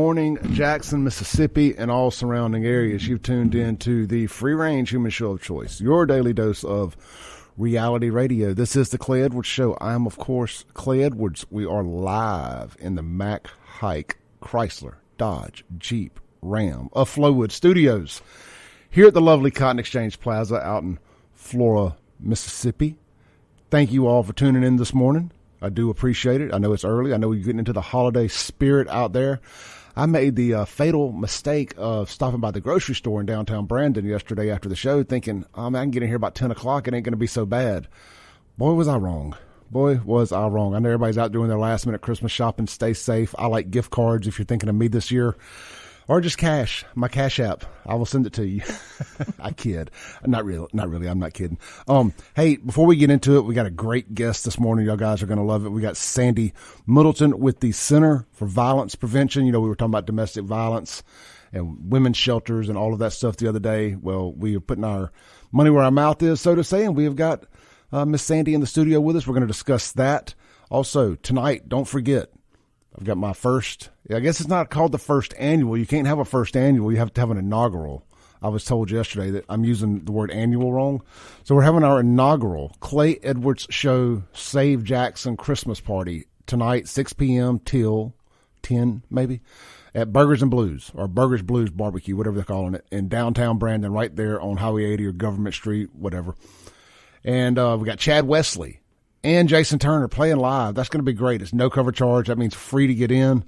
Morning, Jackson, Mississippi, and all surrounding areas. You've tuned in to the free-range human show of choice, your daily dose of reality radio. This is the Clay Edwards Show. I am, of course, Clay Edwards. We are live in the Mack Hike Chrysler Dodge Jeep Ram of Flowood Studios here at the lovely Cotton Exchange Plaza out in Flora, Mississippi. Thank you all for tuning in this morning. I do appreciate it. I know it's early. I know you're getting into the holiday spirit out there. I made the fatal mistake of stopping by the grocery store in downtown Brandon yesterday after the show thinking, oh, man, I can get in here about 10 o'clock. It ain't going to be so bad. Boy, was I wrong. Boy, was I wrong. I know everybody's out doing their last-minute Christmas shopping. Stay safe. I like gift cards if you're thinking of me this year. Or just cash, my Cash App. I will send it to you. I kid. Not really. I'm not kidding. Hey, before we get into it, we got a great guest this morning. Y'all guys are going to love it. We got Sandy Middleton with the Center for Violence Prevention. You know, we were talking about domestic violence and women's shelters and all of that stuff the other day. Well, we are putting our money where our mouth is, so to say, and we have got Miss Sandy in the studio with us. We're going to discuss that. Also, tonight, don't forget, I've got my first, I guess it's not called the first annual. You can't have a first annual. You have to have an inaugural. I was told yesterday that I'm using the word annual wrong. So we're having our inaugural Clay Edwards Show Save Jackson Christmas party tonight, 6 p.m. till 10 maybe, at Burgers and Blues, or Burgers Blues Barbecue, whatever they're calling it, in downtown Brandon, right there on Highway 80 or Government Street, whatever. And we got Chad Wesley and Jason Turner playing live. That's going to be great. It's no cover charge. That means free to get in,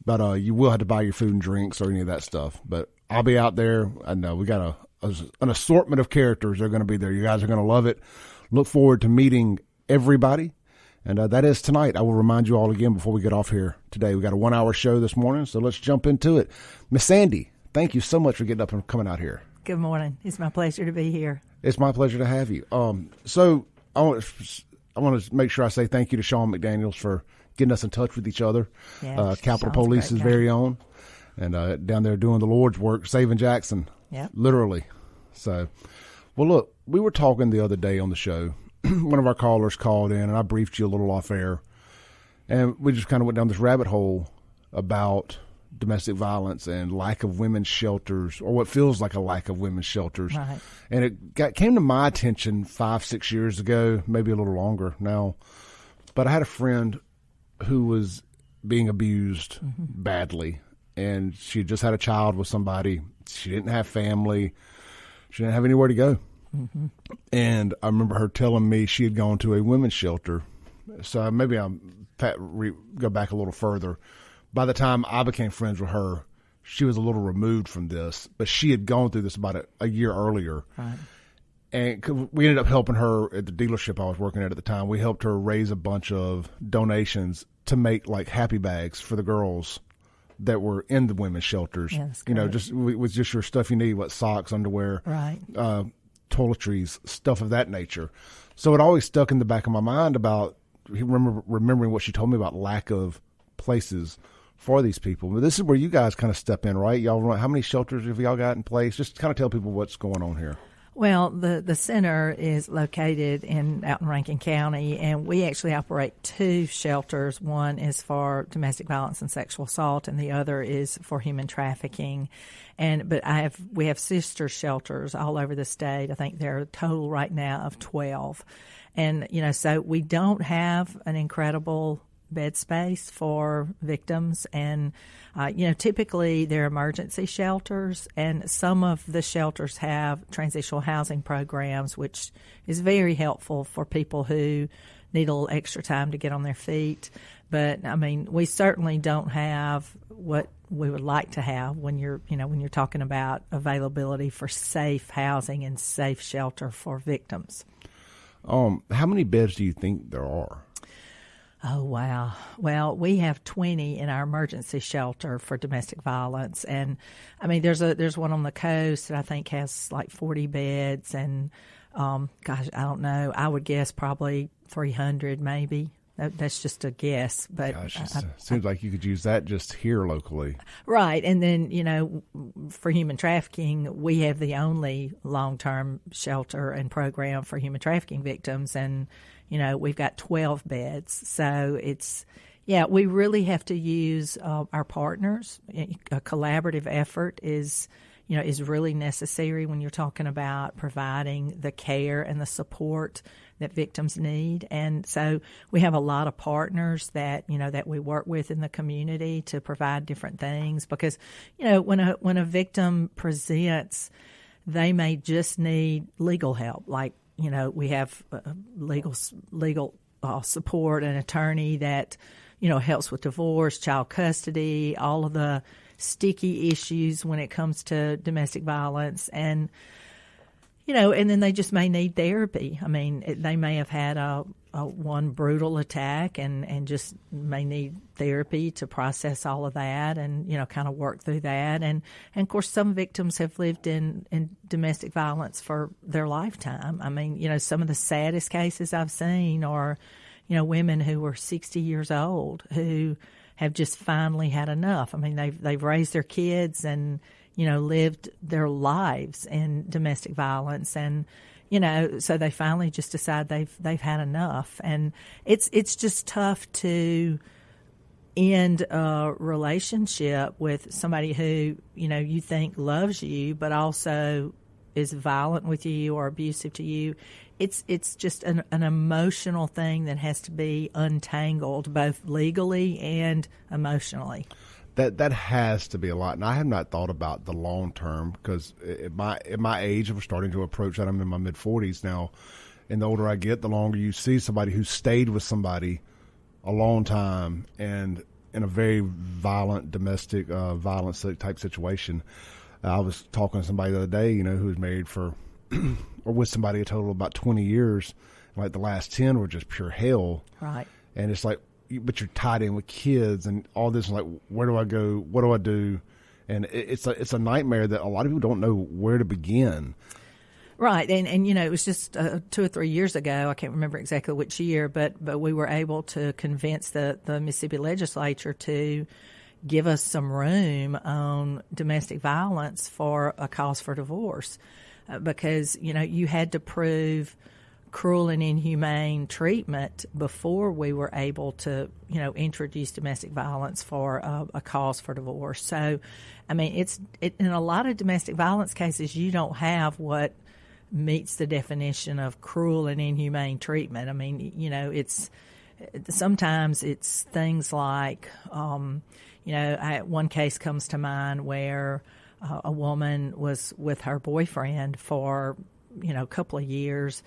but you will have to buy your food and drinks or any of that stuff. But I'll be out there. I know we got an assortment of characters that are going to be there. You guys are going to love it. Look forward to meeting everybody. And that is tonight. I will remind you all again before we get off here today. We got a 1-hour show this morning, so let's jump into it. Miss Sandy, thank you so much for getting up and coming out here. Good morning. It's my pleasure to be here. It's my pleasure to have you. So I want to make sure I say thank you to Sean McDaniels for getting us in touch with each other. Yeah, Capitol Police's very own. And down there doing the Lord's work, saving Jackson. Yep. Literally. So, well, look, we were talking the other day on the show. One of our callers called in, and I briefed you a little off air. And we just kind of went down this rabbit hole about domestic violence and lack of women's shelters, or what feels like a lack of women's shelters. Right. And it came to my attention 5-6 years ago, maybe a little longer now. But I had a friend who was being abused badly, and she just had a child with somebody. She didn't have family. She didn't have anywhere to go. And I remember her telling me she had gone to a women's shelter. So maybe go back a little further. By the time I became friends with her, she was a little removed from this, but she had gone through this about a year earlier. Right. And we ended up helping her at the dealership I was working at the time. We helped her raise a bunch of donations to make like happy bags for the girls that were in the women's shelters. Yeah, that's you know, great. just with just your stuff you need, what socks, underwear, Right. Toiletries, stuff of that nature. So it always stuck in the back of my mind about remembering what she told me about lack of places for these people. But this is where you guys kind of step in, right? Y'all run, how many shelters have y'all got in place? Just kind of tell people what's going on here. Well, the center is located out in Rankin County, and we actually operate 2 shelters. One is for domestic violence and sexual assault, and the other is for human trafficking. But we have sister shelters all over the state. I think there are a total right now of 12. And, so we don't have an incredible bed space for victims, and typically they're emergency shelters, and some of the shelters have transitional housing programs, which is very helpful for people who need a little extra time to get on their feet. But I mean, we certainly don't have what we would like to have when you're talking about availability for safe housing and safe shelter for victims. How many beds do you think there are? Oh, wow. Well, we have 20 in our emergency shelter for domestic violence. And I mean, there's one on the coast that I think has like 40 beds. And gosh, I don't know. I would guess probably 300 maybe. That's just a guess. But gosh, it seems like you could use that just here locally. Right. And then, for human trafficking, we have the only long-term shelter and program for human trafficking victims. And, we've got 12 beds. So it's, Yeah, we really have to use our partners. A collaborative effort is really necessary when you're talking about providing the care and the support that victims need. And so we have a lot of partners that we work with in the community to provide different things, because when a victim presents, they may just need legal help. Like, we have legal support, an attorney that helps with divorce, child custody, all of the sticky issues when it comes to domestic violence. And and then they just may need therapy. I mean, they may have had a one brutal attack and just may need therapy to process all of that and, kind of work through that. And of course, some victims have lived in domestic violence for their lifetime. I mean, some of the saddest cases I've seen are, women who were 60 years old who have just finally had enough. I mean, they've raised their kids and, lived their lives in domestic violence, and so they finally just decide they've had enough. And it's just tough to end a relationship with somebody who you think loves you but also is violent with you or abusive to you. It's just an emotional thing that has to be untangled both legally and emotionally. That has to be a lot, and I have not thought about the long term, because at my age, we're starting to approach that. I'm in my mid-40s now, and the older I get, the longer you see somebody who stayed with somebody a long time and in a very violent domestic violence type situation. I was talking to somebody the other day, who was married for or with somebody a total of about 20 years. Like the last 10 were just pure hell. Right. And it's like, but you're tied in with kids and all this. Like, where do I go? What do I do? And it's a nightmare that a lot of people don't know where to begin. Right. And it was just 2 or 3 years ago, I can't remember exactly which year, but we were able to convince the Mississippi legislature to give us some room on domestic violence for a cause for divorce, because, you had to prove cruel and inhumane treatment before we were able to, introduce domestic violence for a cause for divorce. So, I mean, in a lot of domestic violence cases, you don't have what meets the definition of cruel and inhumane treatment. I mean, sometimes it's things like, one case comes to mind where a woman was with her boyfriend for, a couple of years,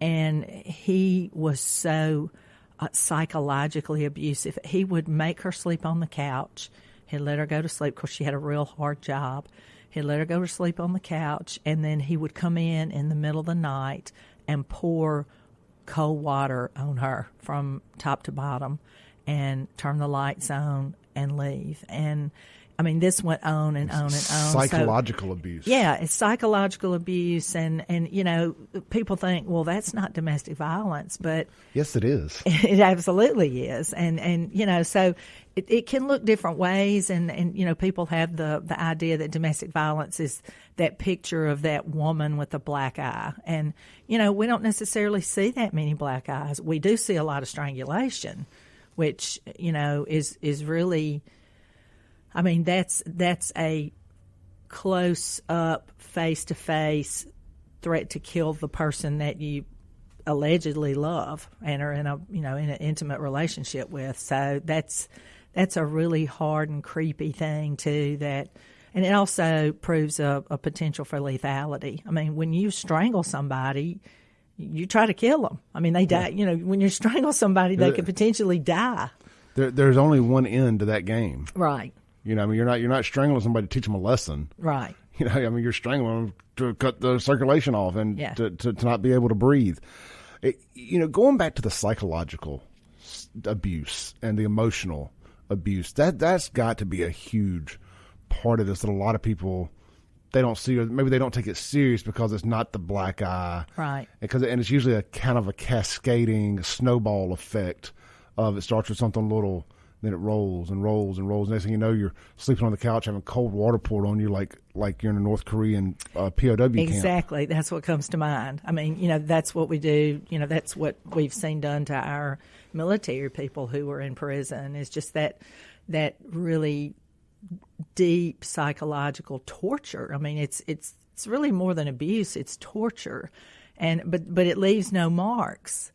and he was so psychologically abusive. He would make her sleep on the couch. He'd let her go to sleep because she had a real hard job. He'd let her go to sleep on the couch, and then he would come in the middle of the night and pour cold water on her from top to bottom and turn the lights on and leave. And I mean, this went on and on and on. Psychological abuse. Yeah, it's psychological abuse, and people think, well, that's not domestic violence, but yes, it is. It absolutely is, and so it can look different ways, and people have the idea that domestic violence is that picture of that woman with a black eye, and we don't necessarily see that many black eyes. We do see a lot of strangulation, which is really. I mean, that's a close-up, face-to-face threat to kill the person that you allegedly love and are in an intimate relationship with. So that's a really hard and creepy thing too. And it also proves a potential for lethality. I mean, when you strangle somebody, you try to kill them. I mean, they die. When you strangle somebody, they could potentially die. There's only one end to that game. Right. I mean, you're not strangling somebody to teach them a lesson. Right. I mean, you're strangling them to cut the circulation off and to not be able to breathe. Going back to the psychological abuse and the emotional abuse, that's got to be a huge part of this that a lot of people, they don't see, or maybe they don't take it serious because it's not the black eye. Right. And it's usually a kind of a cascading snowball effect of it starts with something little then it rolls and rolls and rolls. Next thing you know, you're sleeping on the couch having cold water poured on you like you're in a North Korean POW camp. Exactly. That's what comes to mind. I mean, that's what we do. That's what we've seen done to our military people who were in prison, is just that really deep psychological torture. I mean, it's really more than abuse. It's torture. But it leaves no marks.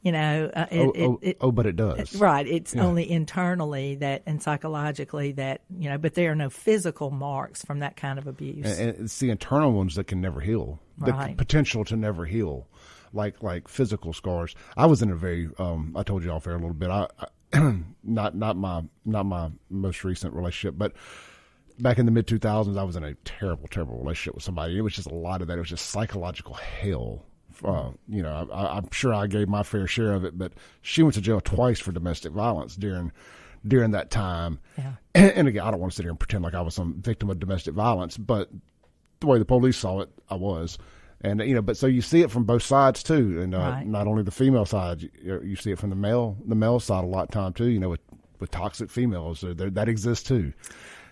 But it does. Right. It's only internally and psychologically that, but there are no physical marks from that kind of abuse. And it's the internal ones that can never heal. Right. The potential to never heal, like physical scars. I was in a very, I told you off air a little bit. Not my most recent relationship, but back in the mid 2000s, I was in a terrible relationship with somebody. It was just a lot of that. It was just psychological hell. I'm sure I gave my fair share of it, but she went to jail twice for domestic violence during that time. Yeah. And again, I don't want to sit here and pretend like I was some victim of domestic violence, but the way the police saw it, I was. And, but so you see it from both sides too. And right. Not only the female side, you see it from the male side a lot of time too, with toxic females, that exists too.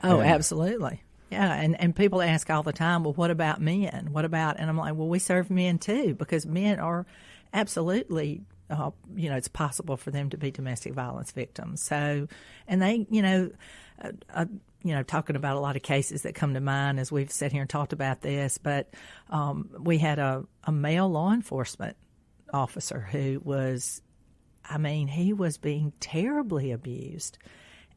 Oh, absolutely. Yeah, and people ask all the time, well, what about men? And I'm like, well, we serve men too, because men are absolutely, it's possible for them to be domestic violence victims. So, and they, talking about a lot of cases that come to mind as we've sat here and talked about this, but we had a male law enforcement officer who was, he was being terribly abused.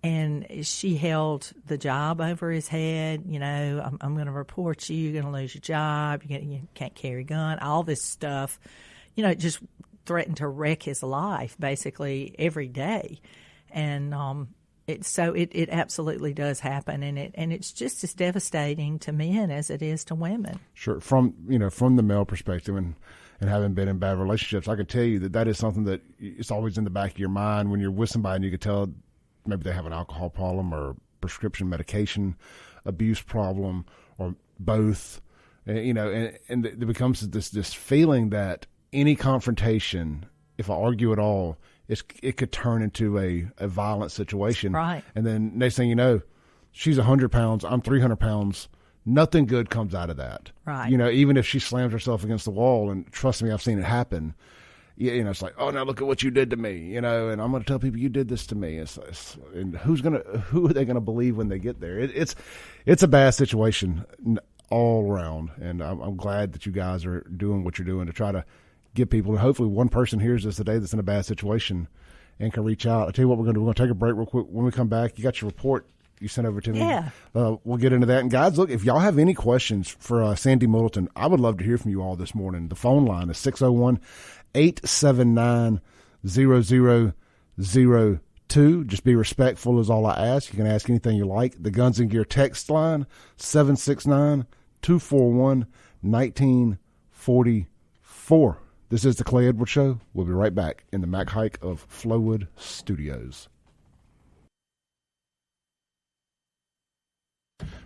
And she held the job over his head. I'm going to report you. You're going to lose your job. You can't carry a gun. All this stuff. It just threatened to wreck his life basically every day. And it absolutely does happen, and it's just as devastating to men as it is to women. Sure, from the male perspective, and having been in bad relationships, I can tell you that is something that it's always in the back of your mind when you're with somebody and you can tell. Maybe they have an alcohol problem or prescription medication abuse problem or both, and it becomes this feeling that any confrontation, if I argue at all, it could turn into a violent situation. Right. And then next thing you know, she's 100 pounds, I'm 300 pounds. Nothing good comes out of that. Right. Even if she slams herself against the wall, and trust me, I've seen it happen. It's like, oh, now look at what you did to me, and I'm going to tell people you did this to me. And who are they going to believe when they get there? It's a bad situation all around, and I'm glad that you guys are doing what you're doing to try to get people. Hopefully, one person hears this today that's in a bad situation and can reach out. I'll tell you what we're going to do. We're going to take a break real quick. When we come back, you got your report you sent over to me. Yeah. We'll get into that. And guys, look, if y'all have any questions for Sandy Middleton, I would love to hear from you all this morning. The phone line is 601-879-0002. Just be respectful is all I ask. You can ask anything you like. The Guns and Gear text line, 769-241-1944. This is the Clay Edwards Show. We'll be right back in the Mac Haik of Flowood Studios.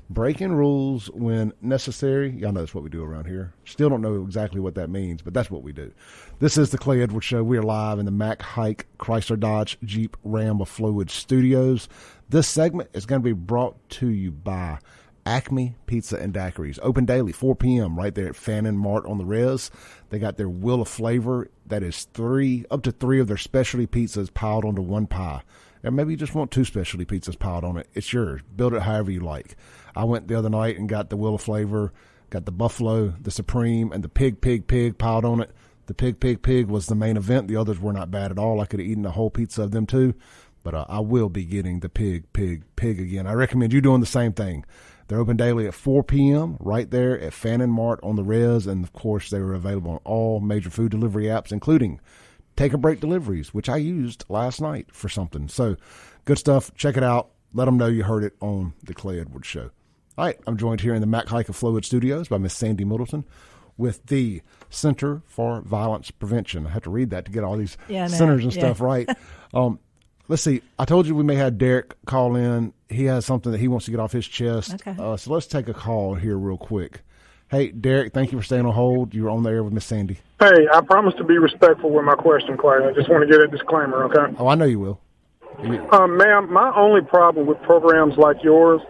Breaking rules when necessary. Y'all know that's what we do around here. Still don't know exactly what that means, but that's what we do. This is the Clay Edwards Show. We are live in the Mac Haik Chrysler Dodge Jeep Ram of Flowood Studios. This segment is going to be brought to you by Acme Pizza and Daiquiris. Open daily, 4 p.m. right there at Fannin Mart on the Res. They got their Wheel of Flavor. That is up to three of their specialty pizzas piled onto one pie. And maybe you just want two specialty pizzas piled on it. It's yours. Build it however you like. I went the other night and got the Wheel of Flavor, got the Buffalo, the Supreme, and the Pig piled on it. The Pig was the main event. The others were not bad at all. I could have eaten a whole pizza of them too. But I will be getting the Pig again. I recommend you doing the same thing. They're open daily at 4 p.m. right there at Fannin Mart on the Res. And, of course, they were available on all major food delivery apps, including Take a Break Deliveries, which I used last night for something. So, good stuff. Check it out. Let them know you heard it on the Clay Edwards Show. All right, I'm joined here in the Mac Haik of Flowood Studios by Miss Sandy Middleton with the Center for Violence Prevention. I have to read that to get all these centers and stuff right. Let's see. I told you we may have Derek call in. He has something that he wants to get off his chest. Okay. So let's take a call here real quick. Hey, Derek, thank you for staying on hold. You're on the air with Miss Sandy. Hey, I promise to be respectful with my question, Clay. I just want to get a disclaimer, okay? Oh, I know you will. Ma'am, my only problem with programs like yours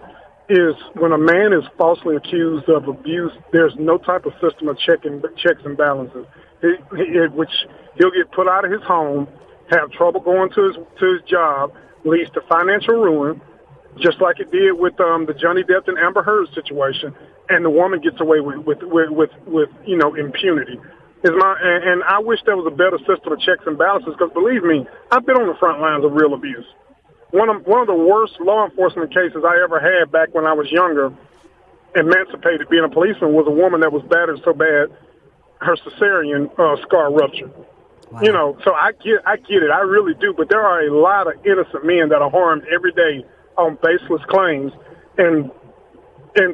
is when a man is falsely accused of abuse, there's no type of system of checks and balances, which he'll get put out of his home, have trouble going to his job, leads to financial ruin, just like it did with the Johnny Depp and Amber Heard situation, and the woman gets away with impunity. And I wish there was a better system of checks and balances, because believe me, I've been on the front lines of real abuse. One of the worst law enforcement cases I ever had back when I was younger, emancipated, being a policeman, was a woman that was battered so bad her cesarean scar ruptured. Wow. So I get it, I really do. But there are a lot of innocent men that are harmed every day on baseless claims, and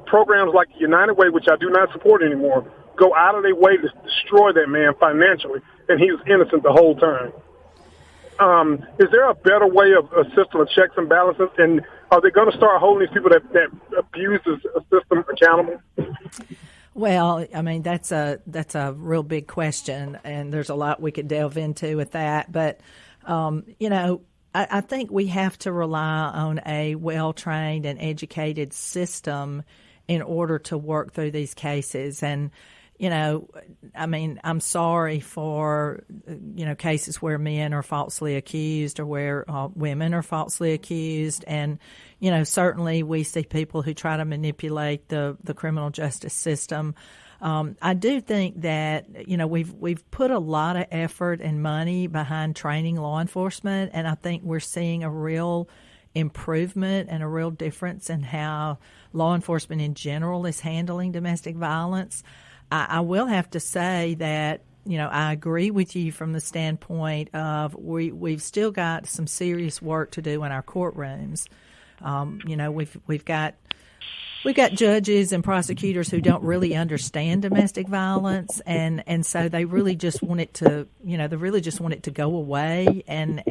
programs like United Way, which I do not support anymore, go out of their way to destroy that man financially, and he was innocent the whole time. Is there a better way of a system of checks and balances? And are they going to start holding these people that abuse a system accountable? Well, I mean, that's a real big question, and there's a lot we could delve into with that. But, I think we have to rely on a well-trained and educated system in order to work through these cases. And, I'm sorry for, cases where men are falsely accused or where women are falsely accused. And, certainly we see people who try to manipulate the criminal justice system. I do think that, we've put a lot of effort and money behind training law enforcement, and I think we're seeing a real improvement and a real difference in how law enforcement in general is handling domestic violence. I will have to say that, I agree with you from the standpoint of we've still got some serious work to do in our courtrooms. We've got judges and prosecutors who don't really understand domestic violence, and so they really just want it to, go away, and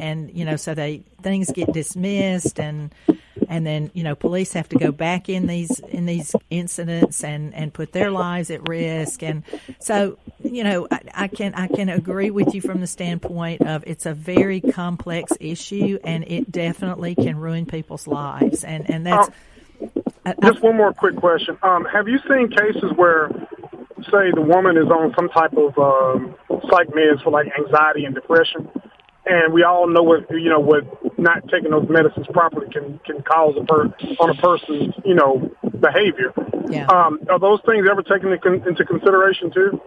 so things get dismissed, and then police have to go back in these incidents and put their lives at risk, and so I can agree with you from the standpoint of it's a very complex issue, and it definitely can ruin people's lives, and that's. Just one more quick question. Have you seen cases where, say, the woman is on some type of psych meds for like anxiety and depression, and we all know what not taking those medicines properly can cause on a person's behavior? Yeah. Are those things ever taken into consideration too?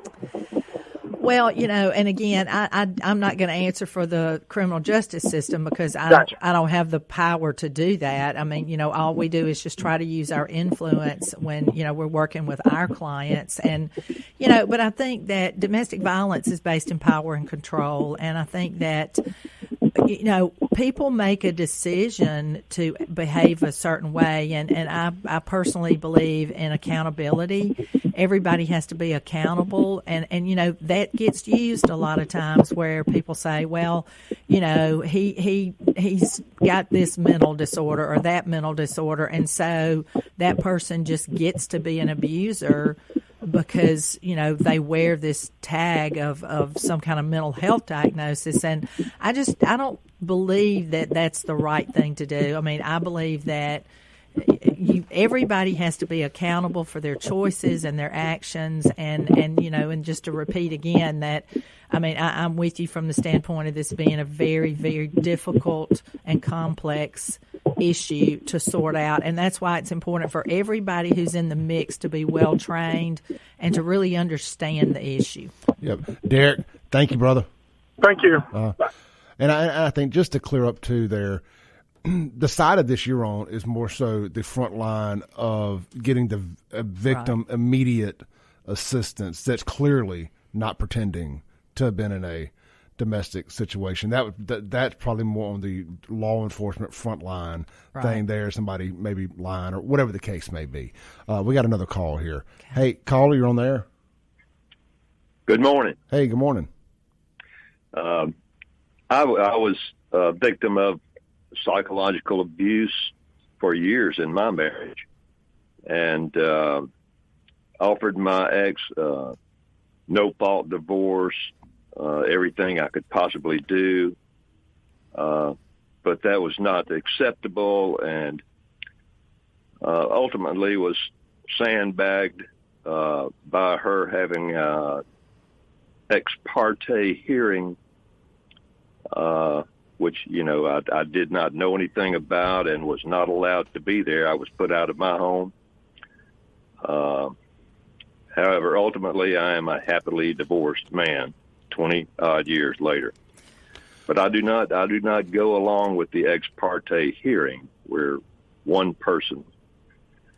Well, and again, I'm not going to answer for the criminal justice system because I don't have the power to do that. I mean, all we do is just try to use our influence when, we're working with our clients. And, but I think that domestic violence is based in power and control. And I think that, people make a decision to behave a certain way. And I personally believe in accountability. Everybody has to be accountable. And that gets used a lot of times where people say, well, he's got this mental disorder or that mental disorder. And so that person just gets to be an abuser because, they wear this tag of some kind of mental health diagnosis. And I don't believe that that's the right thing to do. I mean, I believe that everybody has to be accountable for their choices and their actions, and just to repeat again that, I'm with you from the standpoint of this being a very, very difficult and complex issue to sort out, and that's why it's important for everybody who's in the mix to be well trained and to really understand the issue. Yep, Derek, thank you, brother. Thank you. And I think just to clear up too there, the side of this you're on is more so the front line of getting the victim immediate assistance that's clearly not pretending to have been in a domestic situation. That's probably more on the law enforcement front line thing there, somebody maybe lying or whatever the case may be. We got another call here. Okay. Hey, caller, you're on there. Good morning. Hey, good morning. I was a victim of psychological abuse for years in my marriage, and offered my ex no fault divorce, everything I could possibly do. but that was not acceptable, and ultimately was sandbagged by her having ex parte hearing, which, you know, I did not know anything about and was not allowed to be there. I was put out of my home. However, ultimately, I am a happily divorced man 20 odd years later. But I do not go along with the ex parte hearing, where one person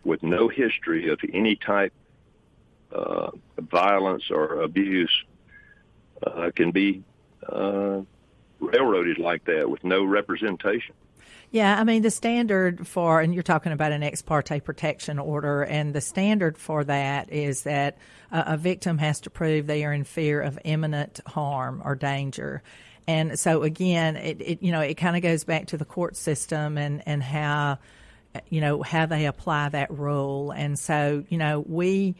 with no history of any type of violence or abuse can be railroaded like that with no representation. Yeah, I mean, the standard for, and you're talking about an ex parte protection order, and the standard for that is that a victim has to prove they are in fear of imminent harm or danger. And so, again, it kind of goes back to the court system and how, how they apply that rule. And so, we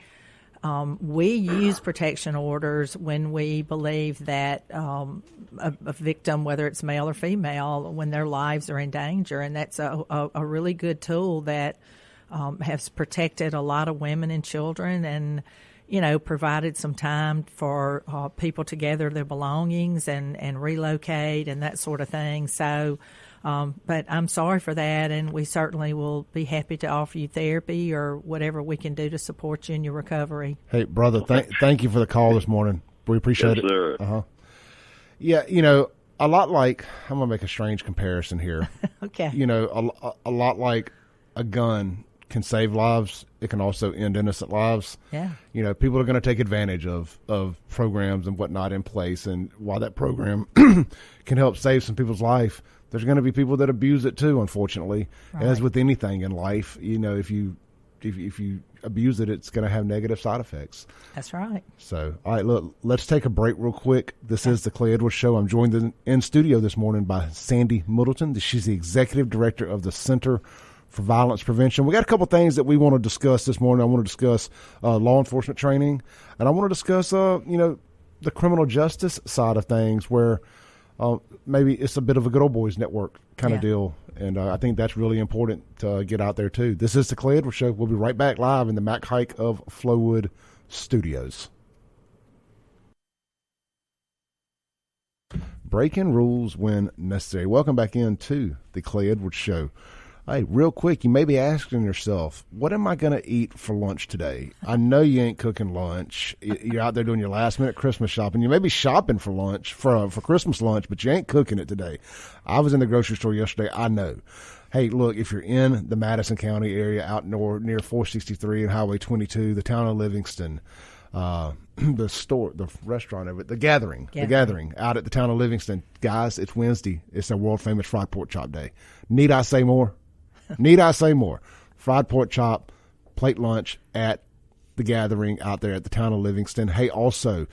use protection orders when we believe that a victim, whether it's male or female, when their lives are in danger. And that's a really good tool that has protected a lot of women and children and, provided some time for people to gather their belongings and relocate and that sort of thing. So, but I'm sorry for that, and we certainly will be happy to offer you therapy or whatever we can do to support you in your recovery. Hey, brother, thank you for the call this morning. We appreciate it. Sir. Uh-huh. Yeah, a lot like, I'm going to make a strange comparison here. Okay. A lot like a gun can save lives, it can also end innocent lives. Yeah. People are going to take advantage of programs and whatnot in place, and while that program can help save some people's life, there's going to be people that abuse it too, unfortunately. Right. As with anything in life, if you abuse it, it's going to have negative side effects. That's right. So, all right, look, let's take a break real quick. This is the Clay Edwards Show. I'm joined in studio this morning by Sandy Middleton. She's the executive director of the Center for Violence Prevention. We got a couple things that we want to discuss this morning. I want to discuss law enforcement training, and I want to discuss, the criminal justice side of things, where maybe it's a bit of a good old boys network kind of deal. And I think that's really important to get out there too. This is the Clay Edwards Show. We'll be right back live in the Mac Haik of Flowood Studios. Breaking rules when necessary. Welcome back into the Clay Edwards Show. Hey, real quick, you may be asking yourself, what am I going to eat for lunch today? I know you ain't cooking lunch. You're out there doing your last-minute Christmas shopping. You may be shopping for lunch, for Christmas lunch, but you ain't cooking it today. I was in the grocery store yesterday. I know. Hey, look, if you're in the Madison County area out north near 463 and Highway 22, the town of Livingston, the restaurant of it, the Gathering out at the town of Livingston. Guys, it's Wednesday. It's a world-famous fried pork chop day. Need I say more? Need I say more? Fried pork chop, plate lunch at the Gathering out there at the town of Livingston. Hey, also,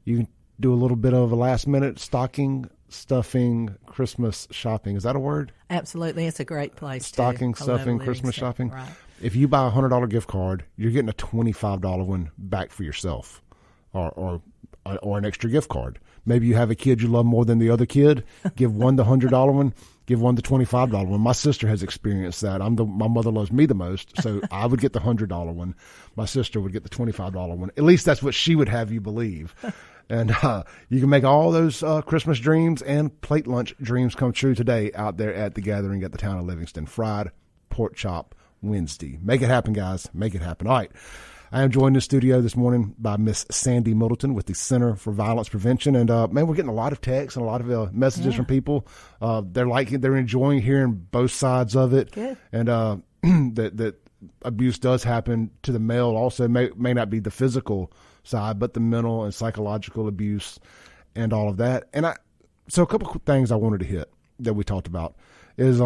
you can do a little bit of a last-minute stocking stuffing Christmas shopping. Is that a word? Absolutely. It's a great place. Stocking stuffing Christmas shopping. Right. If you buy a $100 gift card, you're getting a $25 one back for yourself, or an extra gift card. Maybe you have a kid you love more than the other kid. Give one the $100 one. Give one the $25 one. My sister has experienced that. My mother loves me the most, so I would get the $100 one. My sister would get the $25 one. At least that's what she would have you believe. And you can make all those Christmas dreams and plate lunch dreams come true today out there at the Gathering at the town of Livingston. Fried pork chop Wednesday. Make it happen, guys. Make it happen. All right. I am joined in the studio this morning by Miss Sandy Middleton with the Center for Violence Prevention. And, man, we're getting a lot of texts and a lot of messages from people. They're enjoying hearing both sides of it. Good. And that abuse does happen to the male also. May not be the physical side, but the mental and psychological abuse and all of that. And so a couple of things I wanted to hit that we talked about is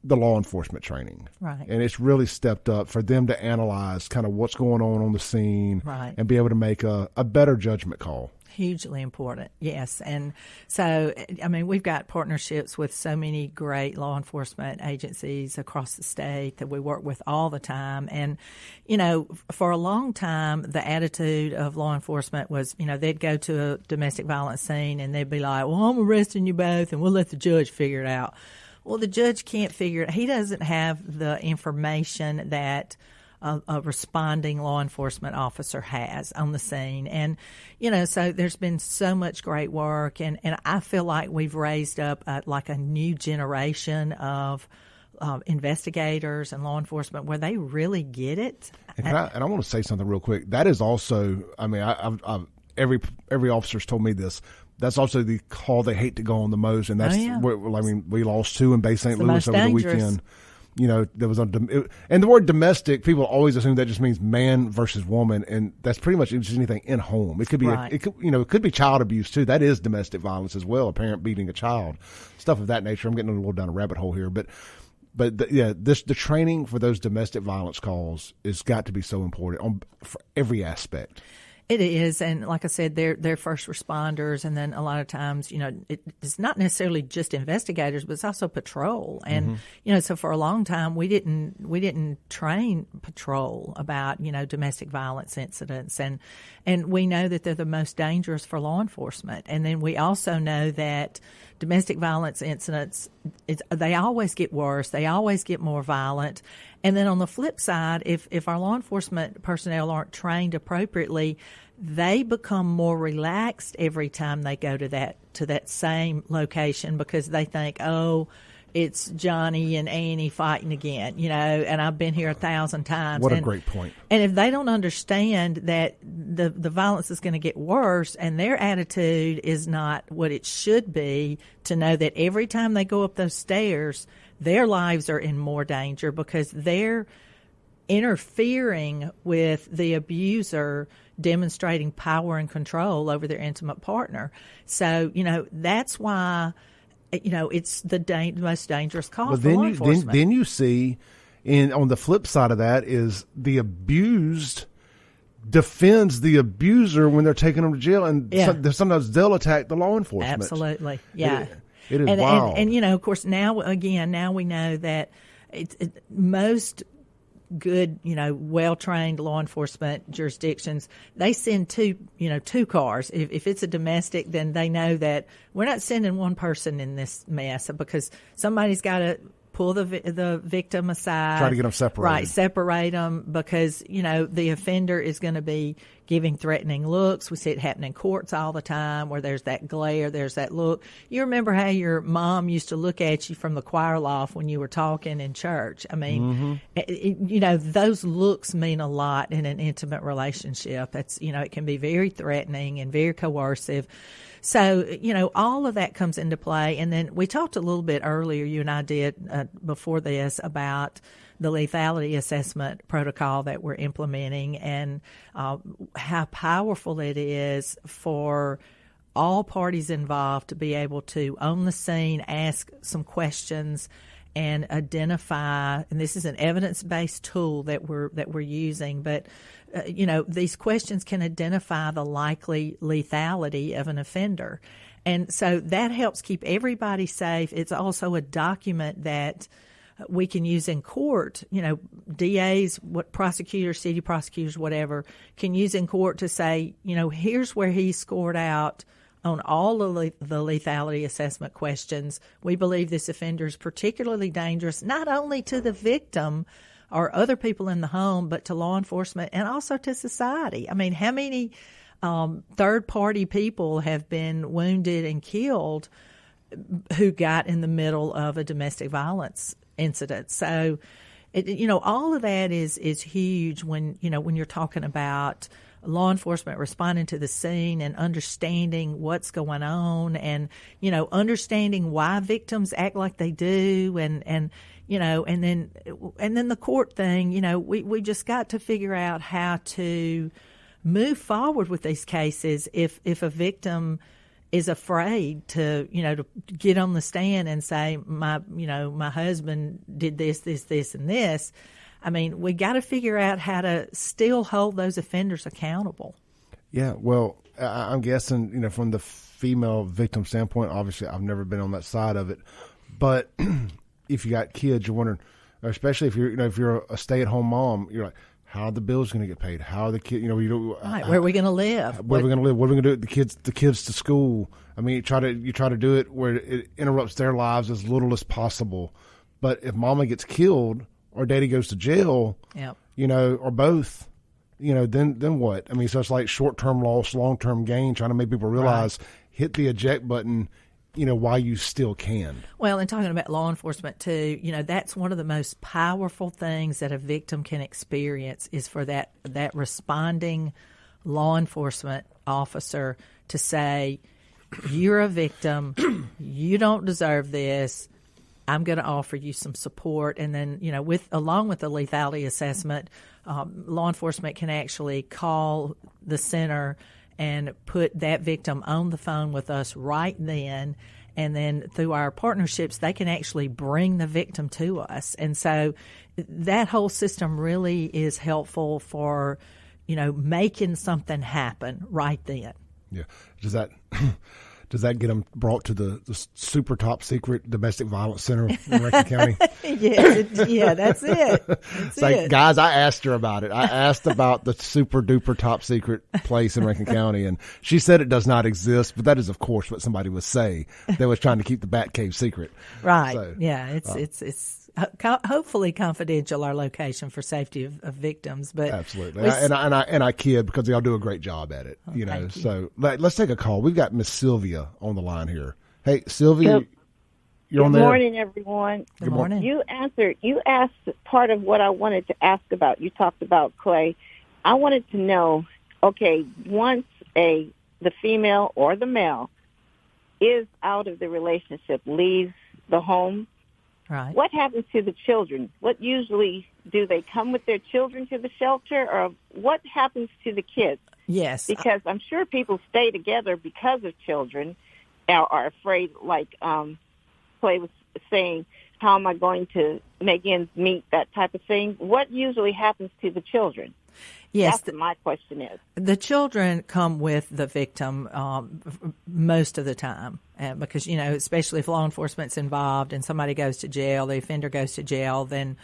the law enforcement training. Right. And it's really stepped up for them to analyze kind of what's going on the scene. Right. And be able to make a better judgment call. Hugely important, yes. And so, I mean, we've got partnerships with so many great law enforcement agencies across the state that we work with all the time. And, for a long time, the attitude of law enforcement was, they'd go to a domestic violence scene and they'd be like, well, I'm arresting you both and we'll let the judge figure it out. Well, the judge can't figure it. He doesn't have the information that a responding law enforcement officer has on the scene. And, so there's been so much great work, and I feel like we've raised up like a new generation of investigators and law enforcement where they really get it. And I want to say something real quick. That is also, I mean, every officer's told me this. That's also the call they hate to go on the most, and that's we lost 2 in Bay St. Louis over the weekend. There was and the word domestic, people always assume that just means man versus woman, and that's pretty much just anything in home. It could be it could be child abuse too. That is domestic violence as well. A parent beating a child, stuff of that nature. I'm getting a little down a rabbit hole here, but the training for those domestic violence calls has got to be so important for every aspect. It is, and like I said, they're first responders, and then a lot of times, it's not necessarily just investigators, but it's also patrol. And so for a long time, we didn't train patrol about domestic violence incidents, and we know that they're the most dangerous for law enforcement. And then we also know that domestic violence incidents, they always get worse, they always get more violent. And then on the flip side, if our law enforcement personnel aren't trained appropriately, they become more relaxed every time they go to that same location, because they think, oh, it's Johnny and Annie fighting again, and I've been here 1,000 times. What a great point. And if they don't understand that the violence is going to get worse, and their attitude is not what it should be, to know that every time they go up those stairs, their lives are in more danger because they're interfering with the abuser demonstrating power and control over their intimate partner. So, that's why, it's the most dangerous call for law enforcement. Then you see, on the flip side of that is the abused defends the abuser when they're taking them to jail, and sometimes they'll attack the law enforcement. Absolutely, yeah. It is wild. And of course, now we know that most good, well-trained law enforcement jurisdictions, they send two cars. If it's a domestic, then they know that we're not sending one person in this mess, because somebody's got to pull the victim aside. Try to get them separated. Right, separate them, because, the offender is going to be giving threatening looks. We see it happen in courts all the time, where there's that glare, there's that look. You remember how your mom used to look at you from the choir loft when you were talking in church. I mean, those looks mean a lot in an intimate relationship. That's, it can be very threatening and very coercive. So, all of that comes into play. And then we talked a little bit earlier, you and I did before this, about the lethality assessment protocol that we're implementing, and how powerful it is for all parties involved to be able to, on the scene, ask some questions and identify. And this is an evidence-based tool that we're using, but these questions can identify the likely lethality of an offender. And so that helps keep everybody safe. It's also a document that we can use in court. DAs, prosecutors, city prosecutors, whatever, can use in court to say, here's where he scored out on all of the lethality assessment questions. We believe this offender is particularly dangerous, not only to the victim or other people in the home, but to law enforcement and also to society. I mean, how many third-party people have been wounded and killed who got in the middle of a domestic violence incident? So, all of that is huge when you're talking about law enforcement responding to the scene and understanding what's going on, and understanding why victims act like they do, and then the court thing. We just got to figure out how to move forward with these cases if a victim is afraid to get on the stand and say, my husband did this, and this. I mean, we got to figure out how to still hold those offenders accountable. Yeah, well, I'm guessing, from the female victim standpoint, obviously I've never been on that side of it, but if you got kids, you're wondering, especially if you're a stay-at-home mom, you're like, how are the bills going to get paid? How are the kids, Right, where are we going to live? Where are we going to live? What are we going to do with the kids to school? I mean, you try to do it where it interrupts their lives as little as possible. But if mama gets killed or daddy goes to jail, Yep. Or both, then what? I mean, so it's like short-term loss, long-term gain, trying to make people realize, hit the eject button, while you still can. Well, and talking about law enforcement too, that's one of the most powerful things that a victim can experience is for that responding law enforcement officer to say, you're a victim, you don't deserve this, I'm going to offer you some support. And then, along with the lethality assessment, law enforcement can actually call the center and put that victim on the phone with us right then. And then through our partnerships, they can actually bring the victim to us. And so that whole system really is helpful for, making something happen right then. Yeah. Does that get them brought to the super top secret domestic violence center in Rankin County? Yeah, that's it. It's like, guys, I asked her about it. I asked about the super duper top secret place in Rankin County, and she said it does not exist, but that is, of course, what somebody would say that was trying to keep the Batcave secret. Right. So, yeah, it's hopefully confidential, our location, for safety of victims. But absolutely, and I kid because y'all do a great job at it. Thank you. So let's take a call. We've got Miss Sylvia on the line here. Hey, Sylvia, you're on there. Good morning, everyone. Good morning. You asked part of what I wanted to ask about. You talked about Clay. I wanted to know, okay, once the female or the male is out of the relationship, leaves the home, right, what happens to the children? What usually, do they come with their children to the shelter, or what happens to the kids? Yes. Because I'm sure people stay together because of children, are afraid, like Clay was saying, how am I going to make ends meet, that type of thing. What usually happens to the children? Yes. That's what my question is. The children come with the victim most of the time because, especially if law enforcement's involved and somebody goes to jail, the offender goes to jail, then,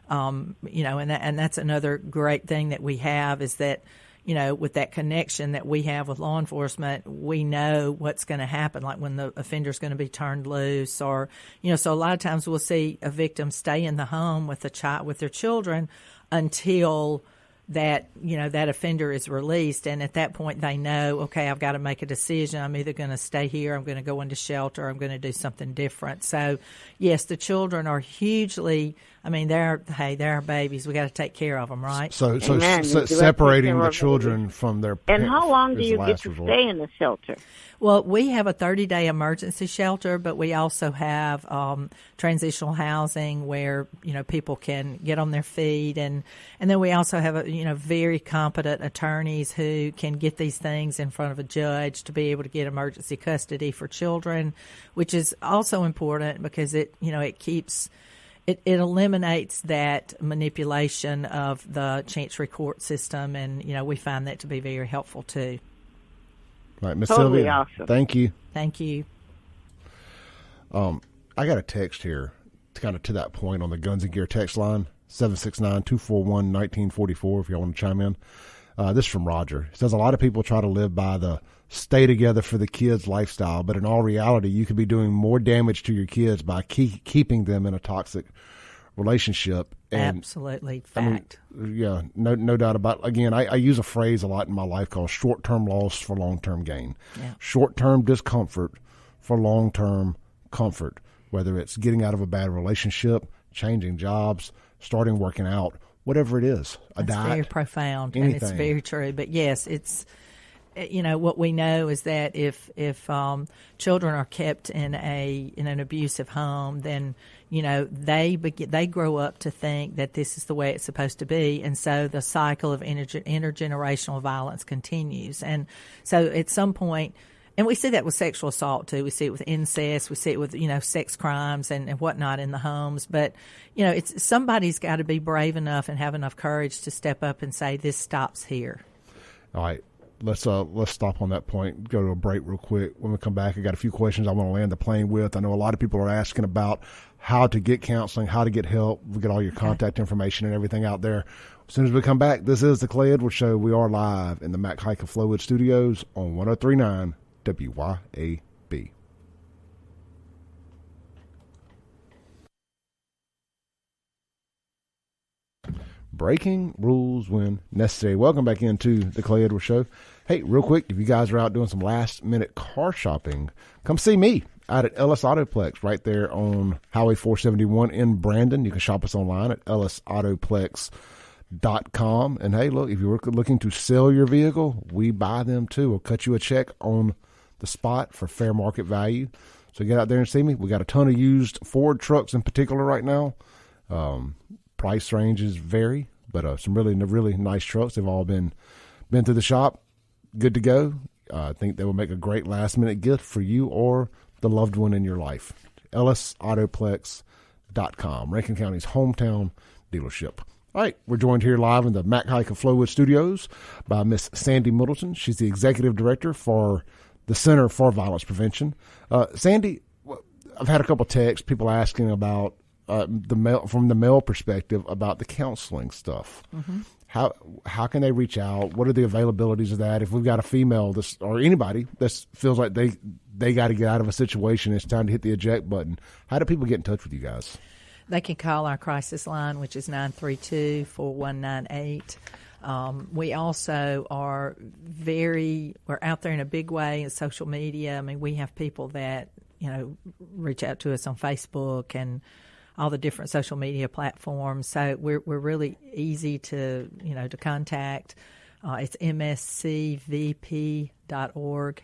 and that's another great thing that we have is that, with that connection that we have with law enforcement, we know what's going to happen, like when the offender's going to be turned loose or, so a lot of times we'll see a victim stay in the home with with their children until that, that offender is released. And at that point they know, okay, I've got to make a decision. I'm either going to stay here, I'm going to go into shelter, I'm going to do something different. So yes, the children are hugely, they're our babies. We got to take care of them, right? So separating the children from their parents. And how long do you get to stay in the shelter? Well, we have a 30-day emergency shelter, but we also have transitional housing where, people can get on their feet. And then we also have, very competent attorneys who can get these things in front of a judge to be able to get emergency custody for children, which is also important because it keeps... It eliminates that manipulation of the chancery court system, and, we find that to be very helpful, too. Right, Miss Totally Sylvia, awesome. Thank you. Thank you. I got a text here kind of to that point on the Guns and Gear text line, 769-241-1944, if y'all want to chime in. This is from Roger. It says, a lot of people try to live by the stay together for the kids lifestyle, but in all reality, you could be doing more damage to your kids by keeping them in a toxic relationship. And, absolutely. Fact. No doubt about it. Again, I use a phrase a lot in my life called short-term loss for long-term gain. Yeah. Short-term discomfort for long-term comfort, whether it's getting out of a bad relationship, changing jobs, starting working out, whatever it is, a diet. It's very profound, anything. And it's very true. But yes, it's, what we know is that if children are kept in an abusive home, then they grow up to think that this is the way it's supposed to be, and so the cycle of intergenerational violence continues. And so at some point, and we see that with sexual assault too. We see it with incest. We see it with sex crimes and whatnot in the homes. But it's somebody's got to be brave enough and have enough courage to step up and say this stops here. All right. Let's stop on that point. Go to a break real quick. When we come back, I got a few questions I want to land the plane with. I know a lot of people are asking about how to get counseling, how to get help. We get all your contact information and everything out there. As soon as we come back, this is the Clay Edwards Show. We are live in the Mac Haik of Flowood Studios on 103.9 WYAB. Breaking rules when necessary. Welcome back into the Clay Edwards Show. Hey, real quick, if you guys are out doing some last-minute car shopping, come see me out at Ellis Autoplex right there on Highway 471 in Brandon. You can shop us online at ellisautoplex.com. And, hey, look, if you're looking to sell your vehicle, we buy them too. We'll cut you a check on the spot for fair market value. So get out there and see me. We got a ton of used Ford trucks in particular right now. Price ranges vary, but some really nice trucks. They've all been through the shop, good to go. I think they will make a great last-minute gift for you or the loved one in your life. EllisAutoplex.com, Rankin County's hometown dealership. All right, we're joined here live in the Mac Haik of Flowood Studios by Miss Sandy Middleton. She's the executive director for the Center for Violence Prevention. Sandy, I've had a couple texts, people asking about from the male perspective about the counseling stuff. Mm-hmm. How can they reach out? What are the availabilities of that? If we've got a female or anybody that feels like they got to get out of a situation, it's time to hit the eject button. How do people get in touch with you guys? They can call our crisis line, which is 932-4198. We also are we're out there in a big way in social media. I mean, we have people that, reach out to us on Facebook and all the different social media platforms. So we're really easy to contact. It's mscvp.org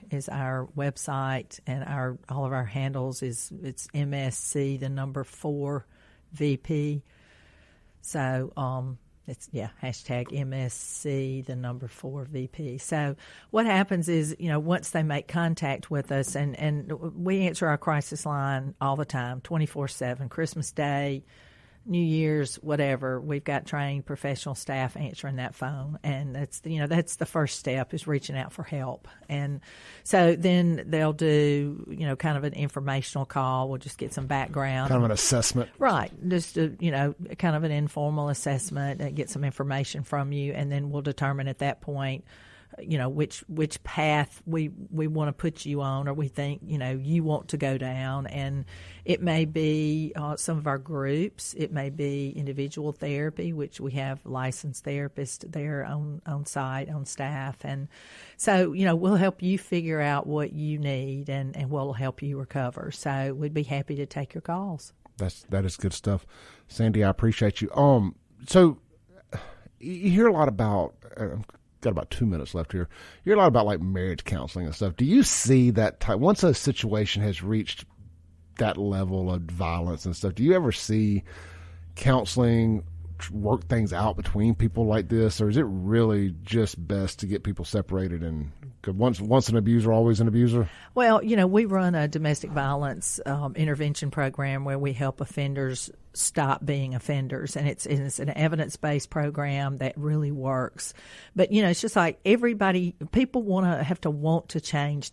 is our website, and all of our handles it's MSC 4VP. So it's hashtag MSC 4VP. So what happens is, once they make contact with us, and we answer our crisis line all the time, 24/7, Christmas Day, New Year's, whatever. We've got trained professional staff answering that phone, and that's the first step is reaching out for help. And so then they'll do kind of an informational call. We'll just get some background, kind of an assessment, right? Just kind of an informal assessment and get some information from you, and then we'll determine at that point which path we want to put you on, or we think you want to go down. And it may be some of our groups, it may be individual therapy, which we have licensed therapists there on site, on staff. And so we'll help you figure out what you need, and we'll help you recover. So we'd be happy to take your calls. That is good stuff. Sandy, I appreciate you. So you hear a lot about got about 2 minutes left here. You hear a lot about like marriage counseling and stuff. Do you see that once a situation has reached that level of violence and stuff, do you ever see counseling work things out between people like this, or is it really just best to get people separated? And once an abuser, always an abuser? Well, we run a domestic violence intervention program where we help offenders stop being offenders, and it's an evidence-based program that really works. But it's just like people have to want to change.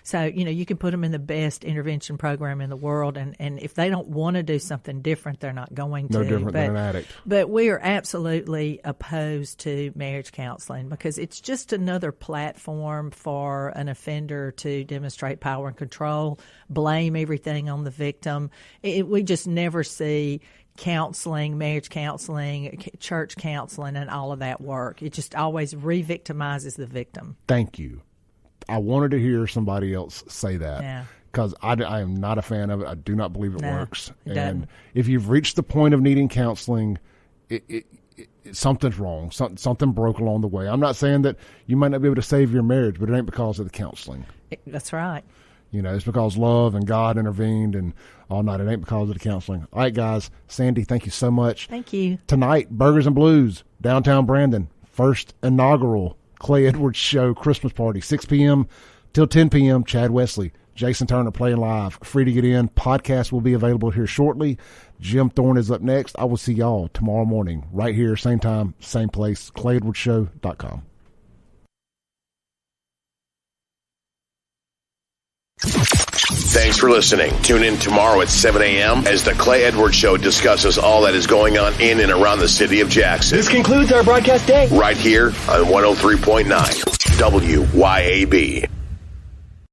So you can put them in the best intervention program in the world, and if they don't want to do something different, they're not going to. No different than an addict. But we are absolutely opposed to marriage counseling because it's just another platform for an offender to demonstrate power and control, blame everything on the victim. We just never see counseling, marriage counseling, church counseling, and all of that work. It just always re-victimizes the victim. Thank you. I wanted to hear somebody else say that. Yeah. Because I am not a fan of it. I do not believe it works. And if you've reached the point of needing counseling, something's wrong. Something broke along the way. I'm not saying that you might not be able to save your marriage, but it ain't because of the counseling. That's right. It's because love and God intervened and all night. It ain't because of the counseling. All right, guys. Sandy, thank you so much. Thank you. Tonight, Burgers and Blues, downtown Brandon, first inaugural Clay Edwards Show Christmas party, 6 p.m. till 10 p.m. Chad Wesley, Jason Turner playing live. Free to get in. Podcast will be available here shortly. Jim Thorne is up next. I will see y'all tomorrow morning right here, same time, same place, ClayEdwardsShow.com. Thanks for listening. Tune in tomorrow at 7 a.m. as the Clay Edwards Show discusses all that is going on in and around the city of Jackson. This concludes our broadcast day. Right here on 103.9 WYAB.